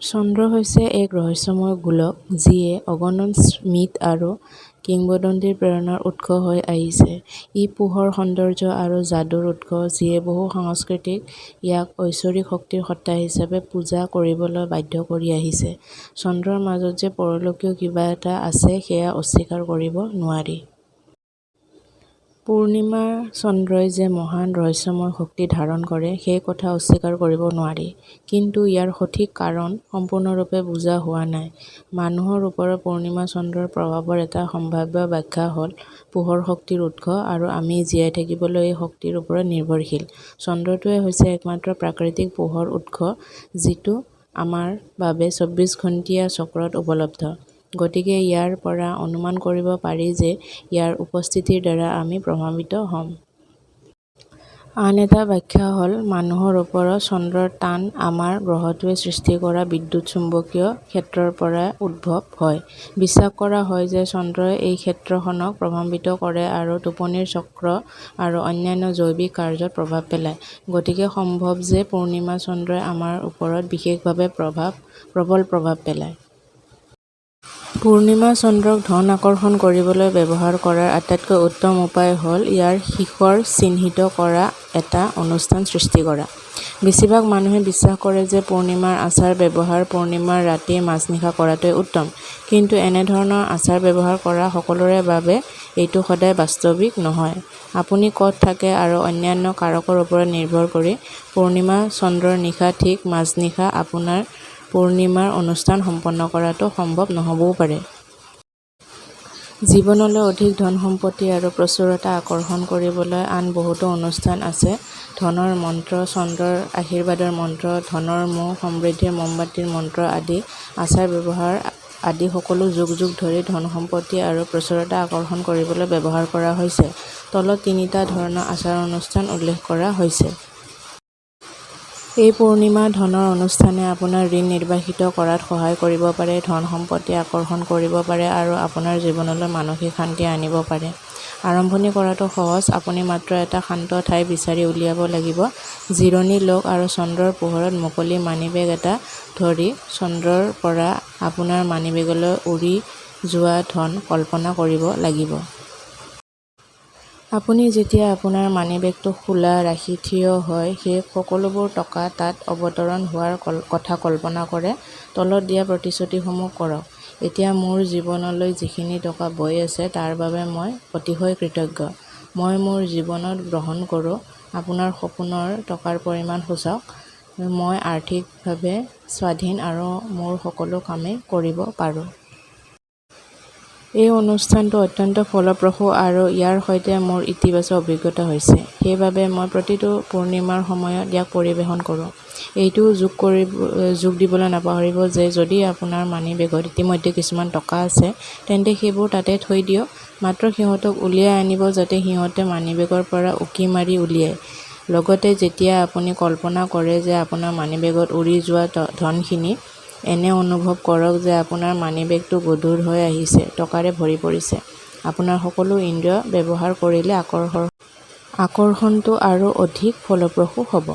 চন্দ্ৰ হৈছে এক ৰহস্যময় গোলক যিয়ে অগণন মিথ আৰু কিংবদন্তিৰ প্ৰেৰণাৰ উৎস হৈ আহিছে। ই পোহৰ, সৌন্দৰ্য আৰু যাদুৰ উৎস যিয়ে বহু সংস্কৃতিক ইয়াক ঐশ্বৰিক শক্তিৰ সত্তা হিচাপে পূজা কৰিবলৈ বাধ্য কৰি আহিছে। চন্দ্ৰৰ মাজত যে পৰলোকীয় কিবা এটা আছে সেয়া অস্বীকাৰ কৰিব নোৱাৰি। পূৰ্ণিমাৰ চন্দ্ৰই যে মহান ৰহস্যময় শক্তি ধাৰণ কৰে সেই কথা অস্বীকাৰ কৰিব নোৱাৰি। কিন্তু ইয়াৰ সঠিক কাৰণ সম্পূৰ্ণৰূপে বুজা হোৱা নাই। মানুহৰ ওপৰত পূৰ্ণিমা চন্দ্ৰৰ প্ৰভাৱৰ এটা সম্ভাৱ্য ব্যাখ্যা হ'ল পোহৰ শক্তিৰ উৎস আৰু আমি জীয়াই থাকিবলৈ এই শক্তিৰ ওপৰত নিৰ্ভৰশীল। চন্দ্ৰটোৱে হৈছে একমাত্ৰ প্ৰাকৃতিক পোহৰ উৎস যিটো আমাৰ বাবে ২৪ ঘণ্টীয়া চক্ৰত উপলব্ধ। গতিকে ইয়াৰ পৰা অনুমান কৰিব পাৰি যে ইয়াৰ উপস্থিতিৰ দ্বাৰা আমি প্ৰভাৱিত হ'ম। আন এটা ব্যাখ্যা হ'ল মানুহৰ ওপৰত চন্দ্ৰৰ টান আমাৰ গ্ৰহটোৱে সৃষ্টি কৰা বিদ্যুৎ চুম্বকীয় ক্ষেত্ৰৰ পৰা উদ্ভৱ হয়। বিশ্বাস কৰা হয় যে চন্দ্ৰই এই ক্ষেত্ৰখনক প্ৰভাৱিত কৰে আৰু টোপনিৰ চক্ৰ আৰু অন্যান্য জৈৱিক কাৰ্যত প্ৰভাৱ পেলায়। গতিকে সম্ভৱ যে পূৰ্ণিমা চন্দ্ৰই আমাৰ ওপৰত বিশেষভাৱে প্ৰবল প্ৰভাৱ পেলায়। পূৰ্ণিমা চন্দ্ৰক ধন আকৰ্ষণ কৰিবলৈ ব্যৱহাৰ কৰাৰ আটাইতকৈ উত্তম উপায় হ'ল ইয়াৰ শিখৰ চিহ্নিত কৰা এটা অনুষ্ঠান সৃষ্টি কৰা। বেছিভাগ মানুহে বিশ্বাস কৰে যে পূৰ্ণিমাৰ আচাৰ ব্যৱহাৰ পূৰ্ণিমাৰ ৰাতি মাজনিশা কৰাটোৱেই উত্তম। কিন্তু এনেধৰণৰ আচাৰ ব্যৱহাৰ কৰা সকলোৰে বাবে এইটো সদায় বাস্তৱিক নহয়। আপুনি ক'ত থাকে আৰু অন্যান্য কাৰকৰ ওপৰত নিৰ্ভৰ কৰি পূৰ্ণিমা চন্দ্ৰৰ নিশা ঠিক মাজনিশা আপোনাৰ পূৰ্ণিমাৰ অনুষ্ঠান সম্পন্ন কৰাটো সম্ভৱ নহ'বও পাৰে। জীৱনলৈ অধিক ধন সম্পত্তি আৰু প্ৰচুৰতা আকৰ্ষণ কৰিবলৈ আন বহুতো অনুষ্ঠান আছে। ধনৰ মন্ত্ৰ, চন্দ্ৰৰ আশীৰ্বাদৰ মন্ত্ৰ, ধনৰ মহ, সমৃদ্ধিৰ মমবাতিৰ মন্ত্ৰ আদি আচাৰ ব্যৱহাৰ আদি সকলো যুগ যুগ ধৰি ধন সম্পত্তি আৰু প্ৰচুৰতা আকৰ্ষণ কৰিবলৈ ব্যৱহাৰ কৰা হৈছে। তলত তিনিটা ধৰণৰ আচাৰ অনুষ্ঠান উল্লেখ কৰা হৈছে। এই পূৰ্ণিমা ধনৰ অনুষ্ঠানে আপোনাৰ ঋণ নিৰ্বাসিত কৰাত সহায় কৰিব পাৰে, ধন সম্পত্তি আকৰ্ষণ কৰিব পাৰে আৰু আপোনাৰ জীৱনলৈ মানসিক শান্তি আনিব পাৰে। আৰম্ভণি কৰাটো সহজ। আপুনি মাত্ৰ এটা শান্ত ঠাই বিচাৰি উলিয়াব লাগিব, জিৰণি লওক আৰু চন্দ্ৰৰ পোহৰত মুকলি মানিবেগ এটা ধৰি চন্দ্ৰৰ পৰা আপোনাৰ মানিবেগলৈ উৰি যোৱা ধন কল্পনা কৰিব লাগিব। আপুনি যেতিয়া আপোনাৰ মানিবেগটো খোলা ৰাখি থিয় হৈ সেই সকলোবোৰ টকা তাত অৱতৰণ হোৱাৰ কথা কল্পনা কৰে, তলত দিয়া প্ৰতিশ্ৰুতিসমূহ কৰক। এতিয়া মোৰ জীৱনলৈ যিখিনি টকা বৈ আছে তাৰ বাবে মই অতিশয় কৃতজ্ঞ। মই মোৰ জীৱনত গ্ৰহণ কৰোঁ। আপোনাৰ সপোনৰ টকাৰ পৰিমাণ সূচাওক। মই আৰ্থিকভাৱে স্বাধীন আৰু মোৰ সকলো কামেই কৰিব পাৰোঁ। এই অনুষ্ঠানটো অত্যন্ত ফলপ্ৰসূ আৰু ইয়াৰ সৈতে মোৰ ইতিবাচক অভিজ্ঞতা হৈছে। সেইবাবে মই প্ৰতিটো পূৰ্ণিমাৰ সময়ত ইয়াক পৰিৱেশন কৰোঁ। এইটোও যোগ দিবলৈ নাপাহৰিব যে যদি আপোনাৰ মানিবেগত ইতিমধ্যে কিছুমান টকা আছে তেন্তে সেইবোৰ তাতে থৈ দিয়ক। মাত্ৰ সিহঁতক উলিয়াই আনিব যাতে সিহঁতে মানিবেগৰ পৰা উকি মাৰি উলিয়ায়। লগতে যেতিয়া আপুনি কল্পনা কৰে যে আপোনাৰ মানিবেগত উৰি যোৱা ধনখিনি, এনে অনুভৱ কৰক যে আপোনাৰ মানিবেগটো গধুৰ হৈ আহিছে, টকাৰে ভৰি পৰিছে। আপোনাৰ সকলো ইন্দ্ৰিয় ব্যৱহাৰ কৰিলে আকৰ্ষণটো আৰু অধিক ফলপ্ৰসূ হ'ব।